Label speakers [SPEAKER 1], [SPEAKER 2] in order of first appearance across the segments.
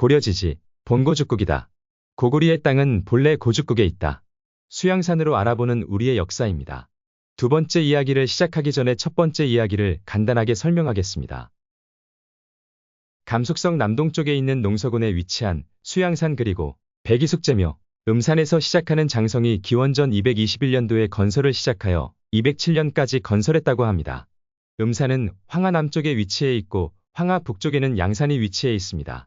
[SPEAKER 1] 고려지지, 본고죽국이다. 고구리의 땅은 본래 고죽국에 있다. 수양산으로 알아보는 우리의 역사입니다. 두 번째 이야기를 시작하기 전에 첫 번째 이야기를 간단하게 설명하겠습니다. 감숙성 남동쪽에 있는 농서군에 위치한 수양산 그리고 백이숙제묘, 음산에서 시작하는 장성이 기원전 221년도에 건설을 시작하여 207년까지 건설했다고 합니다. 음산은 황하 남쪽에 위치해 있고 황하 북쪽에는 양산이 위치해 있습니다.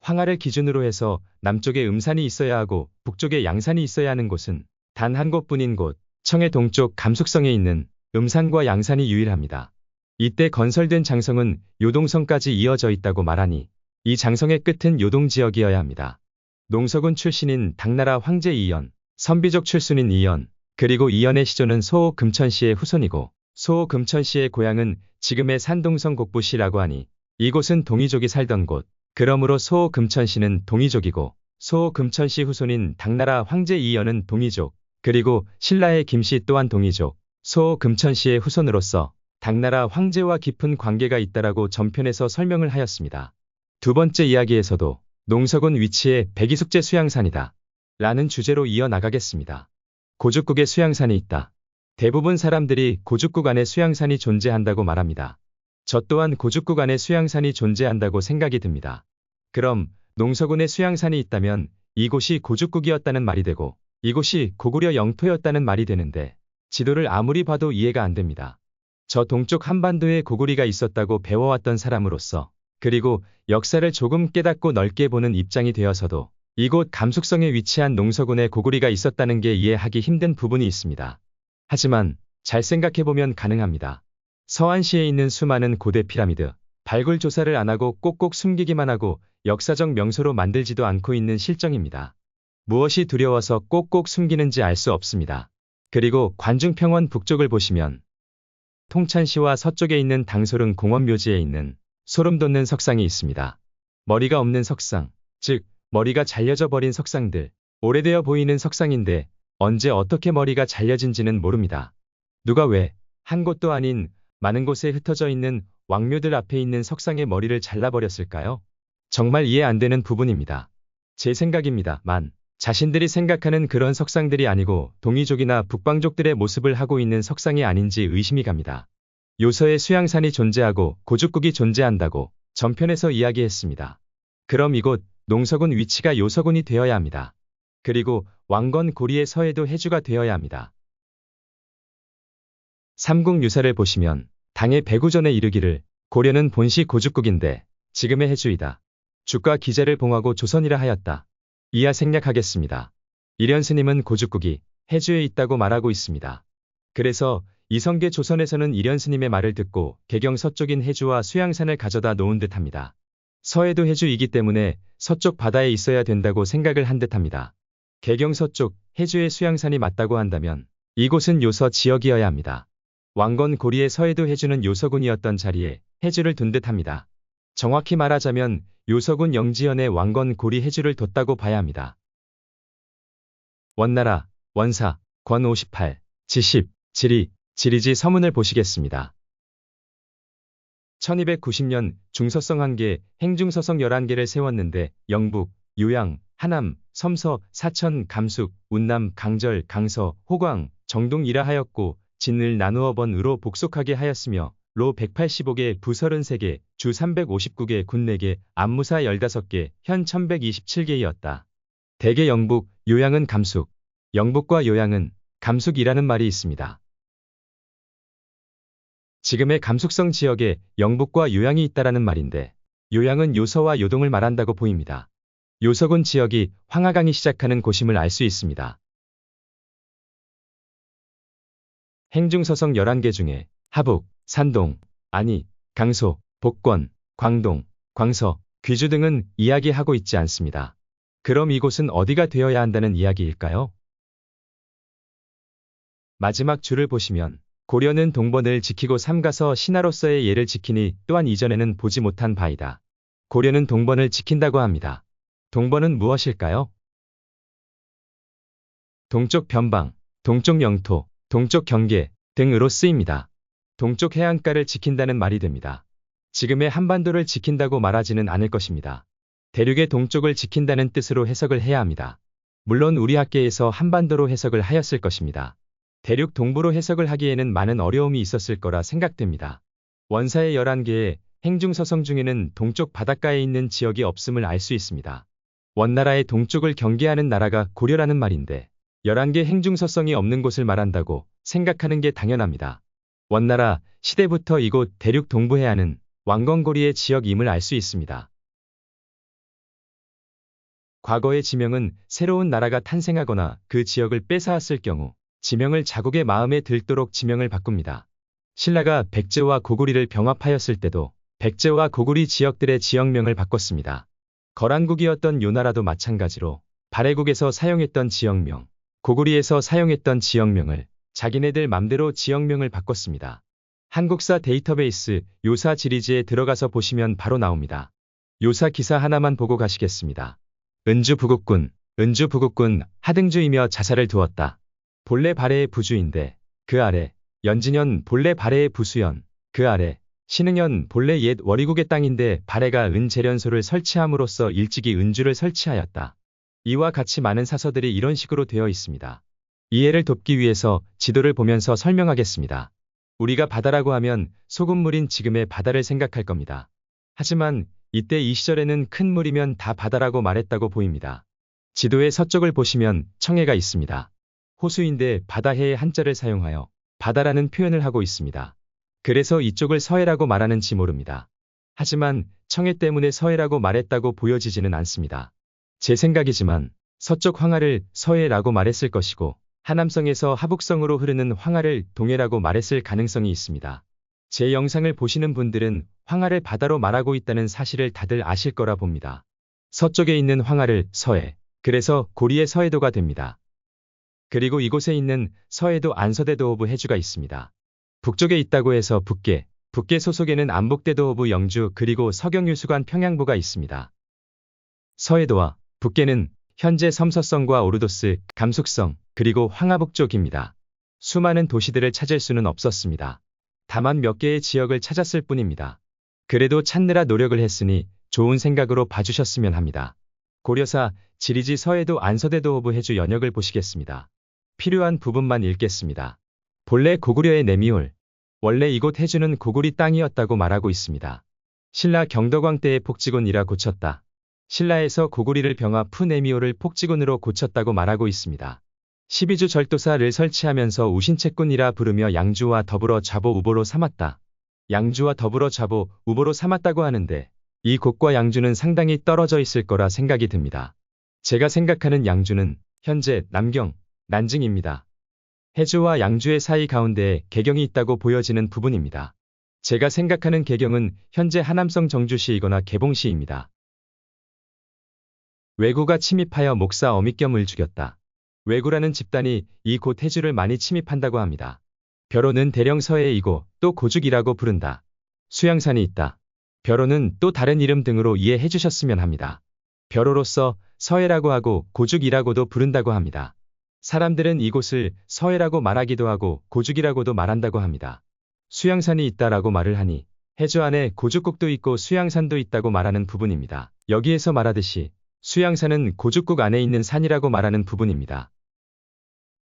[SPEAKER 1] 황하를 기준으로 해서 남쪽에 음산이 있어야 하고 북쪽에 양산이 있어야 하는 곳은 단 한 곳뿐인 곳, 청해 동쪽 감숙성에 있는 음산과 양산이 유일합니다. 이때 건설된 장성은 요동성까지 이어져 있다고 말하니 이 장성의 끝은 요동 지역이어야 합니다. 농서군 출신인 당나라 황제 이연, 선비족 출신인 이연, 그리고 이연의 시조는 소호 금천씨의 후손이고 소호 금천씨의 고향은 지금의 산동성 곡부시라고 하니 이곳은 동이족이 살던 곳, 그러므로 소호 금천씨는 동이족이고 소호 금천씨 후손인 당나라 황제 이연은 동이족, 그리고 신라의 김씨 또한 동이족, 소호 금천씨의 후손으로서 당나라 황제와 깊은 관계가 있다라고 전편에서 설명을 하였습니다. 두 번째 이야기에서도 농서군 위치에 백이숙제 수양산이다 라는 주제로 이어나가겠습니다. 고죽국에 수양산이 있다. 대부분 사람들이 고죽국 안에 수양산이 존재한다고 말합니다. 저 또한 고죽국 안에 수양산이 존재한다고 생각이 듭니다. 그럼 농서군에 수양산이 있다면 이곳이 고죽국이었다는 말이 되고 이곳이 고구려 영토였다는 말이 되는데 지도를 아무리 봐도 이해가 안 됩니다. 저 동쪽 한반도에 고구리가 있었다고 배워왔던 사람으로서 그리고 역사를 조금 깨닫고 넓게 보는 입장이 되어서도 이곳 감숙성에 위치한 농서군에 고구리가 있었다는 게 이해하기 힘든 부분이 있습니다. 하지만 잘 생각해보면 가능합니다. 서안시에 있는 수많은 고대 피라미드, 발굴 조사를 안 하고 꼭꼭 숨기기만 하고 역사적 명소로 만들지도 않고 있는 실정입니다. 무엇이 두려워서 꼭꼭 숨기는지 알 수 없습니다. 그리고 관중평원 북쪽을 보시면 통찬시와 서쪽에 있는 당소릉 공원묘지에 있는 소름 돋는 석상이 있습니다. 머리가 없는 석상, 즉 머리가 잘려져 버린 석상들, 오래되어 보이는 석상인데 언제 어떻게 머리가 잘려진지는 모릅니다. 누가 왜 한 곳도 아닌 많은 곳에 흩어져 있는 왕묘들 앞에 있는 석상의 머리를 잘라버렸을까요? 정말 이해 안 되는 부분입니다. 제 생각입니다만 자신들이 생각하는 그런 석상들이 아니고 동이족이나 북방족들의 모습을 하고 있는 석상이 아닌지 의심이 갑니다. 요서에 수양산이 존재하고 고죽국이 존재한다고 전편에서 이야기했습니다. 그럼 이곳 농서군 위치가 요서군이 되어야 합니다. 그리고 왕건 고리의 서해도 해주가 되어야 합니다. 삼국유사를 보시면 당의 배구전에 이르기를 고려는 본시 고죽국인데 지금의 해주이다. 주가 기자를 봉하고 조선이라 하였다. 이하 생략하겠습니다. 일현스님은 고죽국이 해주에 있다고 말하고 있습니다. 그래서 이성계 조선에서는 일현스님의 말을 듣고 개경 서쪽인 해주와 수양산을 가져다 놓은 듯합니다. 서해도 해주이기 때문에 서쪽 바다에 있어야 된다고 생각을 한 듯합니다. 개경 서쪽 해주의 수양산이 맞다고 한다면 이곳은 요서 지역이어야 합니다. 왕건 고리의 서해도 해주는 요서군이었던 자리에 해주를 둔 듯합니다. 정확히 말하자면 요서군 영지연에 왕건 고리 해주를 뒀다고 봐야 합니다. 원나라, 원사, 권 58, 지10, 지리, 지리지 서문을 보시겠습니다. 1290년 중서성 1개, 행중서성 11개를 세웠는데 영북, 요양, 하남, 섬서, 사천, 감숙, 운남, 강절, 강서, 호광, 정동이라 하였고 진을 나누어 번으로 복속하게 하였으며 로 185개, 부 33개, 주 359개, 군 4개, 안무사 15개, 현 1127개이었다. 대개 영북, 요양은 감숙, 영북과 요양은 감숙이라는 말이 있습니다. 지금의 감숙성 지역에 영북과 요양이 있다라는 말인데 요양은 요서와 요동을 말한다고 보입니다. 요서군 지역이 황하강이 시작하는 곳임을 알 수 있습니다. 행중서성 11개 중에 하북, 산동, 안희, 강소, 복권, 광동, 광서, 귀주 등은 이야기하고 있지 않습니다. 그럼 이곳은 어디가 되어야 한다는 이야기일까요? 마지막 줄을 보시면 고려는 동번을 지키고 삼가서 신하로서의 예를 지키니 또한 이전에는 보지 못한 바이다. 고려는 동번을 지킨다고 합니다. 동번은 무엇일까요? 동쪽 변방, 동쪽 영토, 동쪽 경계 등으로 쓰입니다. 동쪽 해안가를 지킨다는 말이 됩니다. 지금의 한반도를 지킨다고 말하지는 않을 것입니다. 대륙의 동쪽을 지킨다는 뜻으로 해석을 해야 합니다. 물론 우리 학계에서 한반도로 해석을 하였을 것입니다. 대륙 동부로 해석을 하기에는 많은 어려움이 있었을 거라 생각됩니다. 원사의 11개의 행중서성 중에는 동쪽 바닷가에 있는 지역이 없음을 알 수 있습니다. 원나라의 동쪽을 경계하는 나라가 고려라는 말인데 11개 행중서성이 없는 곳을 말한다고 생각하는 게 당연합니다. 원나라 시대부터 이곳 대륙 동부 해안은 왕건고리의 지역임을 알 수 있습니다. 과거의 지명은 새로운 나라가 탄생하거나 그 지역을 뺏어왔을 경우 지명을 자국의 마음에 들도록 지명을 바꿉니다. 신라가 백제와 고구리를 병합하였을 때도 백제와 고구리 지역들의 지역명을 바꿨습니다. 거란국이었던 요나라도 마찬가지로 발해국에서 사용했던 지역명, 고구리에서 사용했던 지역명을 자기네들 맘대로 지역명을 바꿨습니다. 한국사 데이터베이스 요사 지리지에 들어가서 보시면 바로 나옵니다. 요사 기사 하나만 보고 가시겠습니다. 은주 부국군 하등주이며 자살을 두었다. 본래 발해의 부주인데 그 아래 연진현 본래 발해의 부수연 그 아래 신흥현 본래 옛 월이국의 땅인데 발해가 은재련소를 설치함으로써 일찍이 은주를 설치하였다. 이와 같이 많은 사서들이 이런 식으로 되어 있습니다. 이해를 돕기 위해서 지도를 보면서 설명하겠습니다. 우리가 바다라고 하면 소금물인 지금의 바다를 생각할 겁니다. 하지만 이때 이 시절에는 큰 물이면 다 바다라고 말했다고 보입니다. 지도의 서쪽을 보시면 청해가 있습니다. 호수인데 바다해의 한자를 사용하여 바다라는 표현을 하고 있습니다. 그래서 이쪽을 서해라고 말하는지 모릅니다. 하지만 청해 때문에 서해라고 말했다고 보여지지는 않습니다. 제 생각이지만 서쪽 황하를 서해라고 말했을 것이고 하남성에서 하북성으로 흐르는 황하를 동해라고 말했을 가능성이 있습니다. 제 영상을 보시는 분들은 황하를 바다로 말하고 있다는 사실을 다들 아실 거라 봅니다. 서쪽에 있는 황하를 서해, 그래서 고리의 서해도가 됩니다. 그리고 이곳에 있는 서해도 안서대도 오브 해주가 있습니다. 북쪽에 있다고 해서 북계 소속에는 안복대도 오브 영주 그리고 서경유수관 평양부가 있습니다. 서해도와 북계는 현재 섬서성과 오르도스, 감숙성, 그리고 황하북쪽입니다. 수많은 도시들을 찾을 수는 없었습니다. 다만 몇 개의 지역을 찾았을 뿐입니다. 그래도 찾느라 노력을 했으니 좋은 생각으로 봐주셨으면 합니다. 고려사 지리지 서해도 안서대도 오브 해주 연역을 보시겠습니다. 필요한 부분만 읽겠습니다. 본래 고구려의 내미홀, 원래 이곳 해주는 고구리 땅이었다고 말하고 있습니다. 신라 경덕왕 때의 폭지군이라 고쳤다. 신라에서 고구리를 병합 후 내미홀을 폭지군으로 고쳤다고 말하고 있습니다. 12주 절도사를 설치하면서 우신채군이라 부르며 양주와 더불어 좌보 우보로 삼았다. 양주와 더불어 좌보 우보로 삼았다고 하는데 이 곳과 양주는 상당히 떨어져 있을 거라 생각이 듭니다. 제가 생각하는 양주는 현재 남경, 난징입니다. 해주와 양주의 사이 가운데에 개경이 있다고 보여지는 부분입니다. 제가 생각하는 개경은 현재 하남성 정주시이거나 개봉시입니다. 왜구가 침입하여 목사 어미겸을 죽였다. 왜구라는 집단이 이 곳 해주를 많이 침입한다고 합니다. 벼로는 대령 서해에 이고 또 고죽이라고 부른다. 수양산이 있다. 벼로는 또 다른 이름 등으로 이해해 주셨으면 합니다. 벼로로서 서해라고 하고 고죽이라고도 부른다고 합니다. 사람들은 이곳을 서해라고 말하기도 하고 고죽이라고도 말한다고 합니다. 수양산이 있다라고 말을 하니 해주 안에 고죽국도 있고 수양산도 있다고 말하는 부분입니다. 여기에서 말하듯이 수양산은 고죽국 안에 있는 산이라고 말하는 부분입니다.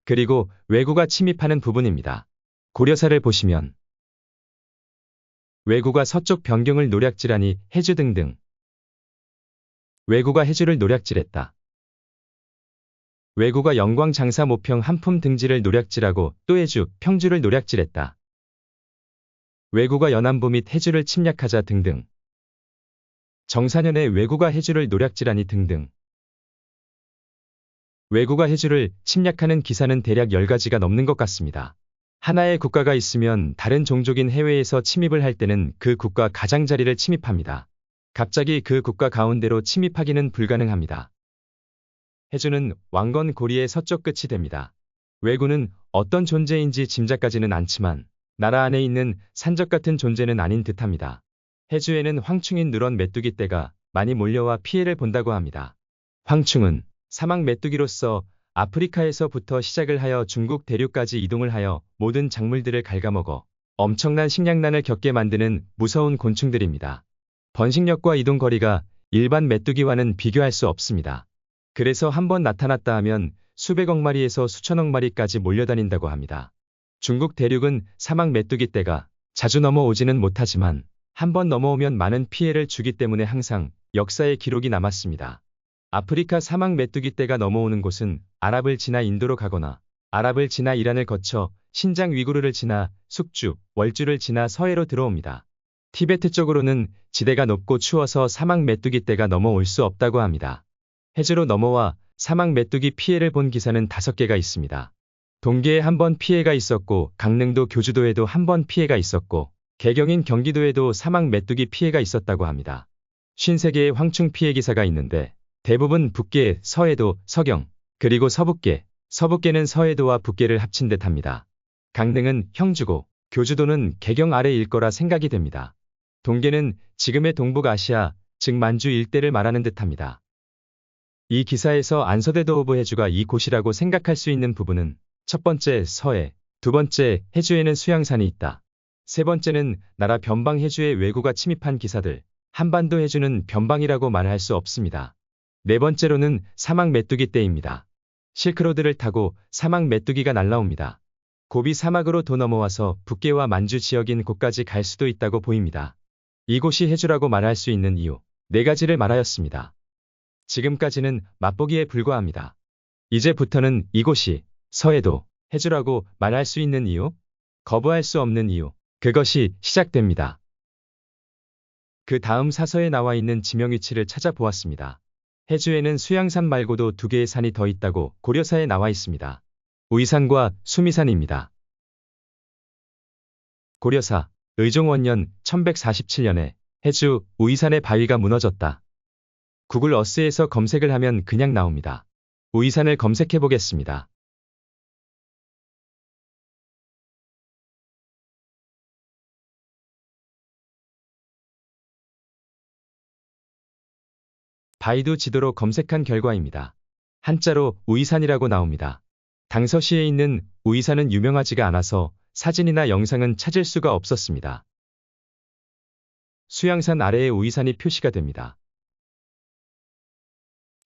[SPEAKER 1] 그리고 왜구가 침입하는 부분입니다. 고려사를 보시면 왜구가 서쪽 변경을 노략질하니 해주 등등. 왜구가 해주를 노략질했다. 왜구가 영광 장사 모평 한품 등지를 노략질하고 또 해주, 평주를 노략질했다. 왜구가 연안부 및 해주를 침략하자 등등. 정사년에 왜구가 해주를 노략질하니 등등. 왜구가 해주를 침략하는 기사는 대략 10가지가 넘는 것 같습니다. 하나의 국가가 있으면 다른 종족인 해외에서 침입을 할 때는 그 국가 가장자리를 침입합니다. 갑자기 그 국가 가운데로 침입하기는 불가능합니다. 해주는 왕건 고리의 서쪽 끝이 됩니다. 왜구는 어떤 존재인지 짐작까지는 않지만 나라 안에 있는 산적 같은 존재는 아닌 듯합니다. 해주에는 황충인 누런 메뚜기 떼가 많이 몰려와 피해를 본다고 합니다. 황충은 사막 메뚜기로서 아프리카에서부터 시작을 하여 중국 대륙까지 이동을 하여 모든 작물들을 갉아먹어 엄청난 식량난을 겪게 만드는 무서운 곤충들입니다. 번식력과 이동 거리가 일반 메뚜기와는 비교할 수 없습니다. 그래서 한번 나타났다 하면 수백억 마리에서 수천억 마리까지 몰려다닌다고 합니다. 중국 대륙은 사막 메뚜기 떼가 자주 넘어오지는 못하지만 한번 넘어오면 많은 피해를 주기 때문에 항상 역사의 기록이 남았습니다. 아프리카 사막 메뚜기 떼가 넘어오는 곳은 아랍을 지나 인도로 가거나 아랍을 지나 이란을 거쳐 신장 위구르를 지나 숙주, 월주를 지나 서해로 들어옵니다. 티베트 쪽으로는 지대가 높고 추워서 사막 메뚜기 떼가 넘어올 수 없다고 합니다. 해주로 넘어와 사막 메뚜기 피해를 본 기사는 5개가 있습니다. 동계에 한 번 피해가 있었고 강릉도 교주도에도 한 번 피해가 있었고 개경인 경기도에도 사막 메뚜기 피해가 있었다고 합니다. 53개의 황충 피해 기사가 있는데 대부분 북계, 서해도, 서경, 그리고 서북계, 서북계는 서해도와 북계를 합친 듯합니다. 강릉은 형주고 교주도는 개경 아래일 거라 생각이 됩니다. 동계는 지금의 동북아시아, 즉 만주 일대를 말하는 듯합니다. 이 기사에서 안서대도 오브 해주가 이곳이라고 생각할 수 있는 부분은 첫 번째 서해, 두 번째 해주에는 수양산이 있다. 세 번째는 나라 변방 해주에 왜구가 침입한 기사들, 한반도 해주는 변방이라고 말할 수 없습니다. 네 번째로는 사막 메뚜기 떼입니다. 실크로드를 타고 사막 메뚜기가 날라옵니다. 고비 사막으로 도 넘어와서 북계와 만주 지역인 곳까지 갈 수도 있다고 보입니다. 이곳이 해주라고 말할 수 있는 이유 4가지를 말하였습니다. 지금까지는 맛보기에 불과합니다. 이제부터는 이곳이 서해도 해주라고 말할 수 있는 이유, 거부할 수 없는 이유, 그것이 시작됩니다. 그 다음 사서에 나와 있는 지명 위치를 찾아보았습니다. 해주에는 수양산 말고도 2개의 산이 더 있다고 고려사에 나와 있습니다. 우이산과 수미산입니다. 고려사, 의종원년 1147년에 해주, 우이산의 바위가 무너졌다. 구글 어스에서 검색을 하면 그냥 나옵니다. 우이산을 검색해 보겠습니다. 바이두 지도로 검색한 결과입니다. 한자로 우이산이라고 나옵니다. 당서시에 있는 우이산은 유명하지가 않아서 사진이나 영상은 찾을 수가 없었습니다. 수양산 아래에 우이산이 표시가 됩니다.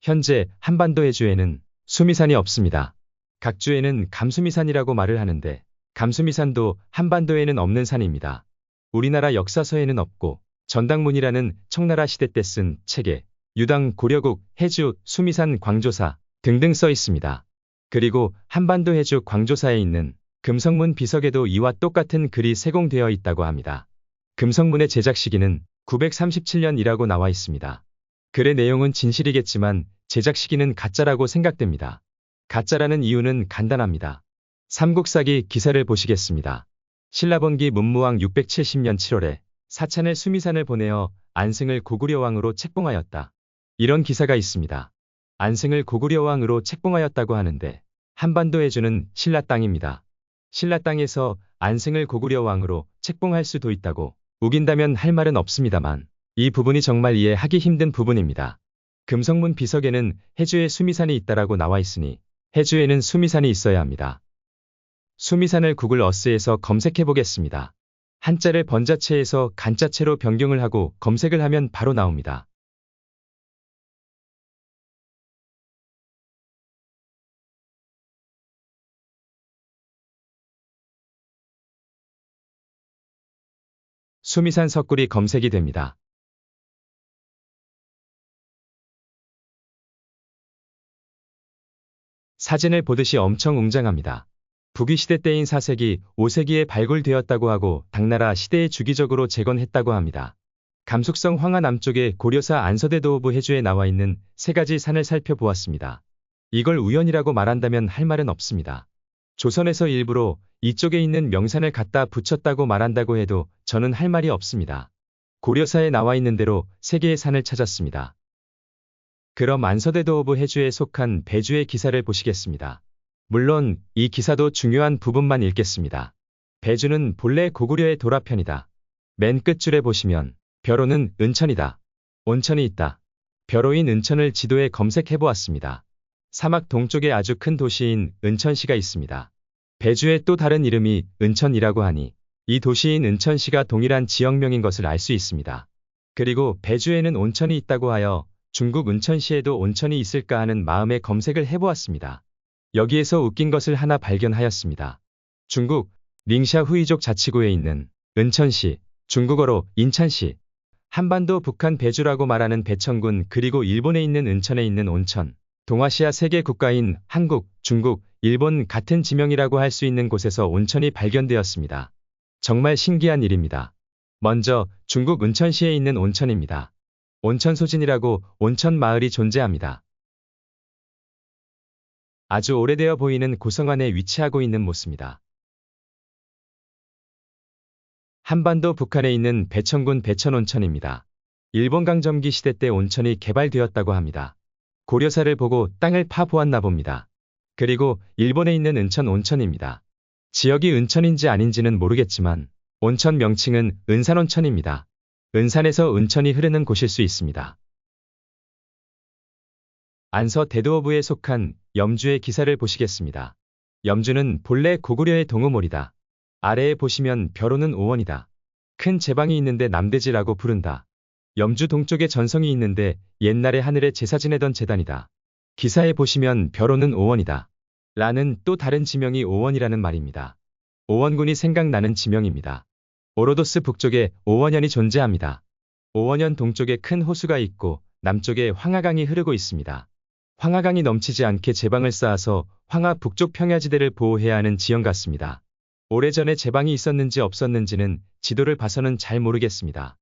[SPEAKER 1] 현재 한반도 해주에는 수미산이 없습니다. 각 주에는 감수미산이라고 말을 하는데 감수미산도 한반도에는 없는 산입니다. 우리나라 역사서에는 없고 전당문이라는 청나라 시대 때 쓴 책에 유당, 고려국, 해주, 수미산, 광조사 등등 써 있습니다. 그리고 한반도 해주 광조사에 있는 금성문 비석에도 이와 똑같은 글이 세공되어 있다고 합니다. 금성문의 제작 시기는 937년이라고 나와 있습니다. 글의 내용은 진실이겠지만 제작 시기는 가짜라고 생각됩니다. 가짜라는 이유는 간단합니다. 삼국사기 기사를 보시겠습니다. 신라번기 문무왕 670년 7월에 사찬을 수미산을 보내어 안승을 고구려왕으로 책봉하였다. 이런 기사가 있습니다. 안승을 고구려왕으로 책봉하였다고 하는데 한반도 해주는 신라 땅입니다. 신라 땅에서 안승을 고구려왕으로 책봉할 수도 있다고 우긴다면 할 말은 없습니다만 이 부분이 정말 이해하기 힘든 부분입니다. 금성문 비석에는 해주에 수미산이 있다라고 나와 있으니 해주에는 수미산이 있어야 합니다. 수미산을 구글 어스에서 검색해 보겠습니다. 한자를 번자체에서 간자체로 변경을 하고 검색을 하면 바로 나옵니다. 수미산 석굴이 검색이 됩니다. 사진을 보듯이 엄청 웅장합니다. 북위시대 때인 4세기, 5세기에 발굴되었다고 하고 당나라 시대에 주기적으로 재건했다고 합니다. 감숙성 황하 남쪽에 고려사 안서대도 오브 해주에 나와 있는 3가지 산을 살펴보았습니다. 이걸 우연이라고 말한다면 할 말은 없습니다. 조선에서 일부러 이쪽에 있는 명산을 갖다 붙였다고 말한다고 해도 저는 할 말이 없습니다. 고려사에 나와 있는 대로 3개의 산을 찾았습니다. 그럼 안서대도 오브 해주에 속한 배주의 기사를 보시겠습니다. 물론 이 기사도 중요한 부분만 읽겠습니다. 배주는 본래 고구려의 도라편이다. 맨 끝줄에 보시면 벼로는 은천이다. 온천이 있다. 벼로인 은천을 지도에 검색해보았습니다. 사막 동쪽에 아주 큰 도시인 은천시가 있습니다. 배주의 또 다른 이름이 은천이라고 하니 이 도시인 은천시가 동일한 지역명인 것을 알 수 있습니다. 그리고 배주에는 온천이 있다고 하여 중국 은천시에도 온천이 있을까 하는 마음에 검색을 해보았습니다. 여기에서 웃긴 것을 하나 발견하였습니다. 중국 닝샤 후이족 자치구에 있는 은천시, 중국어로 인찬시, 한반도 북한 배주라고 말하는 배천군 그리고 일본에 있는 은천에 있는 온천, 동아시아 세 개 국가인 한국, 중국, 일본 같은 지명이라고 할 수 있는 곳에서 온천이 발견되었습니다. 정말 신기한 일입니다. 먼저 중국 은천시에 있는 온천입니다. 온천소진이라고 온천 마을이 존재합니다. 아주 오래되어 보이는 고성안에 위치하고 있는 모습입니다. 한반도 북한에 있는 배천군 배천온천입니다. 일본 강점기 시대 때 온천이 개발되었다고 합니다. 고려사를 보고 땅을 파보았나 봅니다. 그리고 일본에 있는 은천 온천입니다. 지역이 은천인지 아닌지는 모르겠지만 온천 명칭은 은산온천입니다. 은산에서 은천이 흐르는 곳일 수 있습니다. 안서 대도어부에 속한 염주의 기사를 보시겠습니다. 염주는 본래 고구려의 동호몰이다. 아래에 보시면 벼로는 오원이다. 큰 제방이 있는데 남대지라고 부른다. 염주 동쪽에 전성이 있는데 옛날에 하늘에 제사 지내던 제단이다. 기사에 보시면 벼로는 오원이다. 라는 또 다른 지명이 오원이라는 말입니다. 오원군이 생각나는 지명입니다. 오로도스 북쪽에 오원현이 존재합니다. 오원현 동쪽에 큰 호수가 있고 남쪽에 황하강이 흐르고 있습니다. 황하강이 넘치지 않게 제방을 쌓아서 황하 북쪽 평야지대를 보호해야 하는 지형 같습니다. 오래전에 제방이 있었는지 없었는지는 지도를 봐서는 잘 모르겠습니다.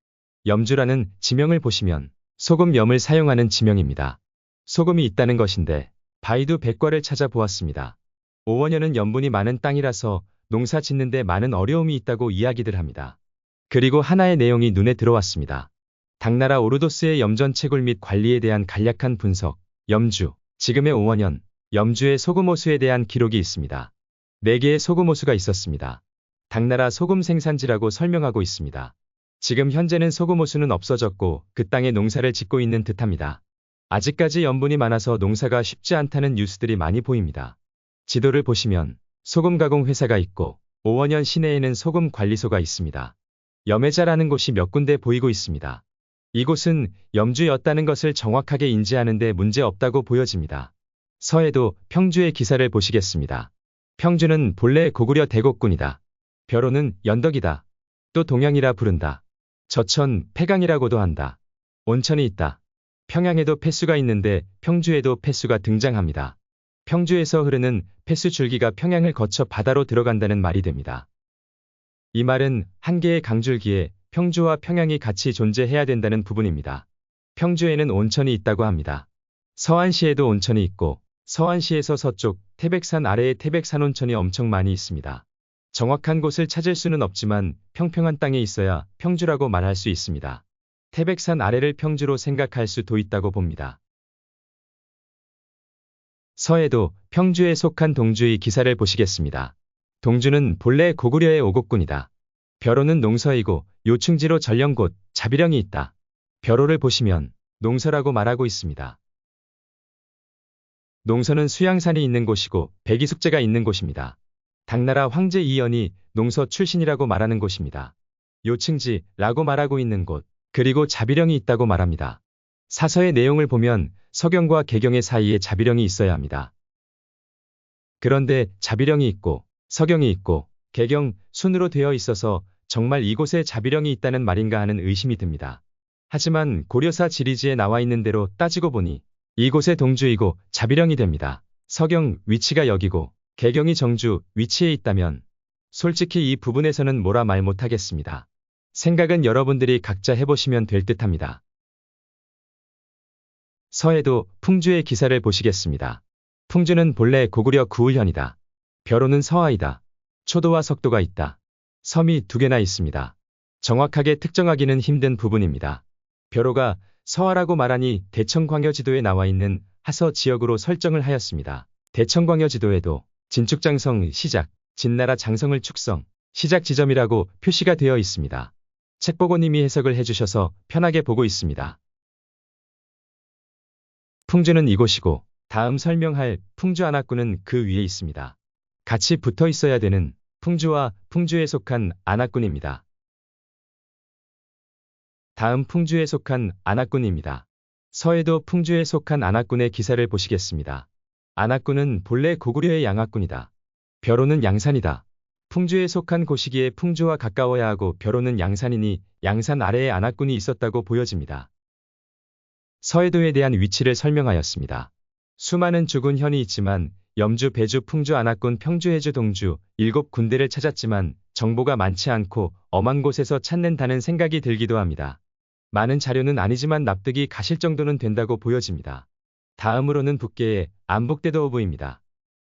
[SPEAKER 1] 염주라는 지명을 보시면 소금염을 사용하는 지명입니다. 소금이 있다는 것인데 바이두 백과를 찾아보았습니다. 오원현은 염분이 많은 땅이라서 농사 짓는데 많은 어려움이 있다고 이야기들 합니다. 그리고 하나의 내용이 눈에 들어왔습니다. 당나라 오르도스의 염전 채굴 및 관리에 대한 간략한 분석, 염주, 지금의 오원현, 염주의 소금호수에 대한 기록이 있습니다. 4개의 소금호수가 있었습니다. 당나라 소금 생산지라고 설명하고 있습니다. 지금 현재는 소금호수는 없어졌고 그 땅에 농사를 짓고 있는 듯합니다. 아직까지 염분이 많아서 농사가 쉽지 않다는 뉴스들이 많이 보입니다. 지도를 보시면 소금 가공 회사가 있고 오원현 시내에는 소금 관리소가 있습니다. 염해자라는 곳이 몇 군데 보이고 있습니다. 이곳은 염주였다는 것을 정확하게 인지하는 데 문제 없다고 보여집니다. 서해도 평주의 기사를 보시겠습니다. 평주는 본래 고구려 대곡군이다. 벼로는 연덕이다. 또 동양이라 부른다. 저천 폐강이라고도 한다. 온천이 있다. 평양에도 폐수가 있는데 평주에도 폐수가 등장합니다. 평주에서 흐르는 폐수 줄기가 평양을 거쳐 바다로 들어간다는 말이 됩니다. 이 말은 한 개의 강줄기에 평주와 평양이 같이 존재해야 된다는 부분입니다. 평주에는 온천이 있다고 합니다. 서안시에도 온천이 있고 서안시에서 서쪽 태백산 아래에 태백산 온천이 엄청 많이 있습니다. 정확한 곳을 찾을 수는 없지만 평평한 땅에 있어야 평주라고 말할 수 있습니다. 태백산 아래를 평주로 생각할 수도 있다고 봅니다. 서해도 평주에 속한 동주의 기사를 보시겠습니다. 동주는 본래 고구려의 오곡군이다. 벼로는 농서이고 요충지로 전령곳, 자비령이 있다. 벼로를 보시면 농서라고 말하고 있습니다. 농서는 수양산이 있는 곳이고 백이숙제가 있는 곳입니다. 당나라 황제 이연이 농서 출신이라고 말하는 곳입니다. 요층지라고 말하고 있는 곳, 그리고 자비령이 있다고 말합니다. 사서의 내용을 보면 서경과 개경의 사이에 자비령이 있어야 합니다. 그런데 자비령이 있고 서경이 있고 개경, 순으로 되어 있어서 정말 이곳에 자비령이 있다는 말인가 하는 의심이 듭니다. 하지만 고려사 지리지에 나와 있는 대로 따지고 보니 이곳의 동주이고 자비령이 됩니다. 서경 위치가 여기고 개경이 정주 위치에 있다면 솔직히 이 부분에서는 뭐라 말 못하겠습니다. 생각은 여러분들이 각자 해보시면 될 듯합니다. 서해도 풍주의 기사를 보시겠습니다. 풍주는 본래 고구려 구울현이다. 벼로는 서하이다. 초도와 석도가 있다. 섬이 2개나 있습니다. 정확하게 특정하기는 힘든 부분입니다. 벼로가 서하라고 말하니 대천광여지도에 나와 있는 하서 지역으로 설정을 하였습니다. 대천광여지도에도 진축장성 시작, 진나라 장성을 축성, 시작 지점이라고 표시가 되어 있습니다. 책보고님이 해석을 해주셔서 편하게 보고 있습니다. 풍주는 이곳이고 다음 설명할 풍주 안악군은 그 위에 있습니다. 같이 붙어 있어야 되는 풍주와 풍주에 속한 안악군입니다. 다음 풍주에 속한 안악군입니다. 서해도 풍주에 속한 안악군의 기사를 보시겠습니다. 안악군은 본래 고구려의 양악군이다. 벼로는 양산이다. 풍주에 속한 곳이기에 풍주와 가까워야 하고 벼로는 양산이니 양산 아래에 안악군이 있었다고 보여집니다. 서해도에 대한 위치를 설명하였습니다. 수많은 죽은 현이 있지만 염주, 배주, 풍주, 안악군, 평주, 해주, 동주 7군데를 찾았지만 정보가 많지 않고 엄한 곳에서 찾는다는 생각이 들기도 합니다. 많은 자료는 아니지만 납득이 가실 정도는 된다고 보여집니다. 다음으로는 북계의 안복대도어부입니다.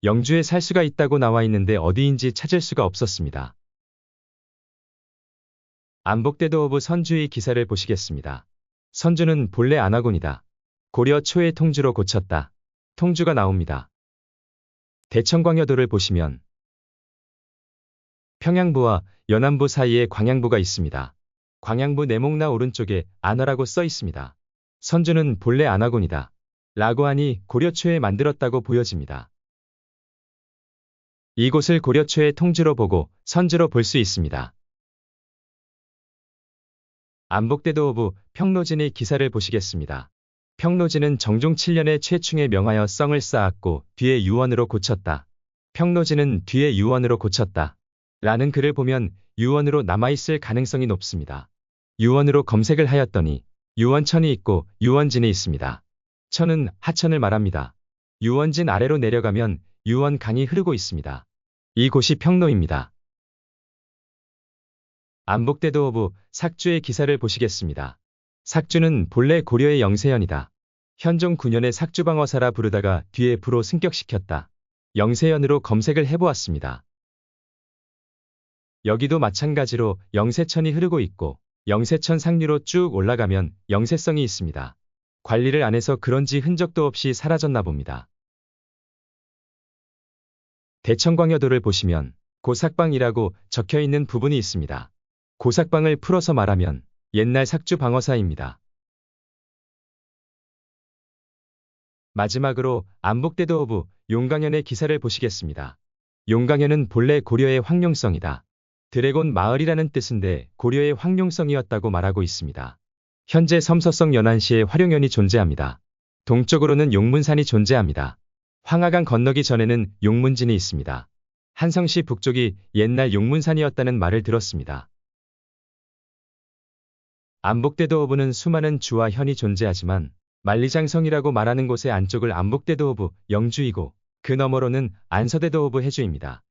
[SPEAKER 1] 영주에 살 수가 있다고 나와 있는데 어디인지 찾을 수가 없었습니다. 안복대도어부 선주의 기사를 보시겠습니다. 선주는 본래 안악군이다. 고려 초에 통주로 고쳤다. 통주가 나옵니다. 대천광여도를 보시면 평양부와 연안부 사이에 광양부가 있습니다. 광양부 내목나 오른쪽에 안화라고 써 있습니다. 선주는 본래 안악군이다. 라고 하니 고려 초에 만들었다고 보여집니다. 이곳을 고려 초의 통주로 보고 선주로 볼 수 있습니다. 안복대도어부 평로진의 기사를 보시겠습니다. 평로진은 정종 7년에 최충에 명하여 성을 쌓았고 뒤에 유원으로 고쳤다. 평로진은 뒤에 유원으로 고쳤다. 라는 글을 보면 유원으로 남아있을 가능성이 높습니다. 유원으로 검색을 하였더니 유원천이 있고 유원진이 있습니다. 천은 하천을 말합니다. 유원진 아래로 내려가면 유원강이 흐르고 있습니다. 이곳이 평로입니다. 안복대도어부 삭주의 기사를 보시겠습니다. 삭주는 본래 고려의 영세현이다. 현종 9년에 삭주방어사라 부르다가 뒤에 부로 승격시켰다. 영세현으로 검색을 해보았습니다. 여기도 마찬가지로 영세천이 흐르고 있고 영세천 상류로 쭉 올라가면 영세성이 있습니다. 관리를 안 해서 그런지 흔적도 없이 사라졌나 봅니다. 대천광여도를 보시면 고삭방이라고 적혀있는 부분이 있습니다. 고삭방을 풀어서 말하면 옛날 삭주방어사입니다. 마지막으로 안복대도어부 용강현의 기사를 보시겠습니다. 용강현은 본래 고려의 황룡성이다. 드래곤 마을이라는 뜻인데 고려의 황룡성이었다고 말하고 있습니다. 현재 섬서성 연안시에 화룡현이 존재합니다. 동쪽으로는 용문산이 존재합니다. 황하강 건너기 전에는 용문진이 있습니다. 한성시 북쪽이 옛날 용문산이었다는 말을 들었습니다. 안복대도어부는 수많은 주와 현이 존재하지만 만리장성이라고 말하는 곳의 안쪽을 안복대도어부 영주이고 그 너머로는 안서대도어부 해주입니다.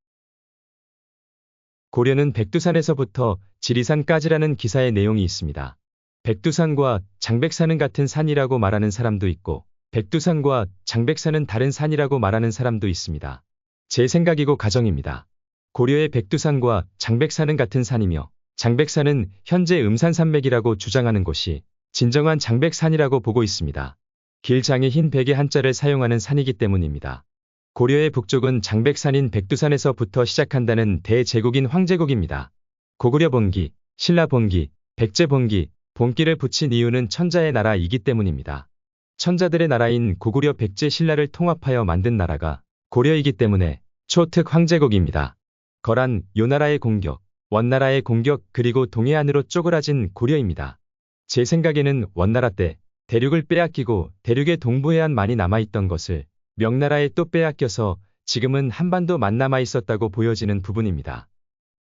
[SPEAKER 1] 고려는 백두산에서부터 지리산까지라는 기사의 내용이 있습니다. 백두산과 장백산은 같은 산이라고 말하는 사람도 있고 백두산과 장백산은 다른 산이라고 말하는 사람도 있습니다. 제 생각이고 가정입니다. 고려의 백두산과 장백산은 같은 산이며 장백산은 현재 음산산맥이라고 주장하는 곳이 진정한 장백산이라고 보고 있습니다. 길장에 흰 백의 한자를 사용하는 산이기 때문입니다. 고려의 북쪽은 장백산인 백두산에서부터 시작한다는 대제국인 황제국입니다. 고구려 본기, 신라 본기, 백제 본기, 본기를 붙인 이유는 천자의 나라이기 때문입니다. 천자들의 나라인 고구려 백제 신라를 통합하여 만든 나라가 고려이기 때문에 초특 황제국입니다. 거란 요나라의 공격, 원나라의 공격 그리고 동해안으로 쪼그라진 고려입니다. 제 생각에는 원나라 때 대륙을 빼앗기고 대륙의 동부해안만이 남아있던 것을 명나라에 또 빼앗겨서 지금은 한반도만 남아있었다고 보여지는 부분입니다.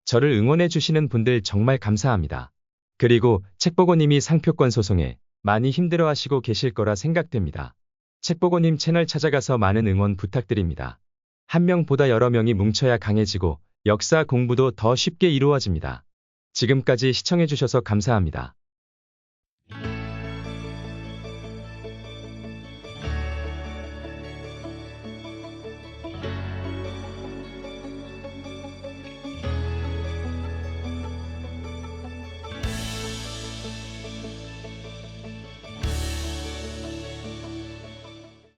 [SPEAKER 1] 저를 응원해 주시는 분들 정말 감사합니다. 그리고 책보고님이 상표권 소송에 많이 힘들어하시고 계실 거라 생각됩니다. 책보고님 채널 찾아가서 많은 응원 부탁드립니다. 한 명보다 여러 명이 뭉쳐야 강해지고 역사 공부도 더 쉽게 이루어집니다. 지금까지 시청해 주셔서 감사합니다.